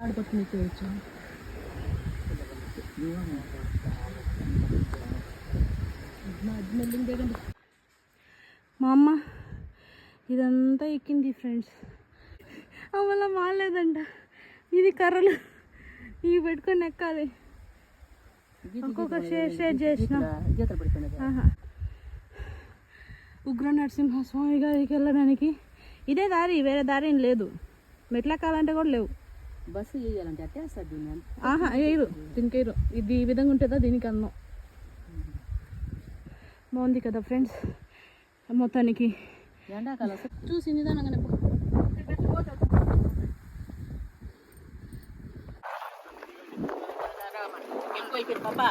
ఆడపట్టుకుని చేయొచ్చు. మా అమ్మ ఇదంతా ఎక్కింది ఫ్రెండ్స్. అవ్వలా మాలేదంట. ఇది కర్రలు ఇవి పెట్టుకొని ఎక్కాలి. ఇంకొక షేర్ చేసిన ఉగ్ర నరసింహస్వామి గారికి వెళ్ళడానికి ఇదే దారి, వేరే దారి ఏం లేదు. మెట్లెక్కాలంటే కూడా లేవు. బస్సు చేయాలంటే అట్టే వస్తుంది. వేయరు, దీనికి వేయరు. ఇది ఈ విధంగా ఉంటుందా దీనికి అందం. బాగుంది కదా ఫ్రెండ్స్. మొత్తానికి ఎండాకాలం చూసి నిదానంగానే పాపా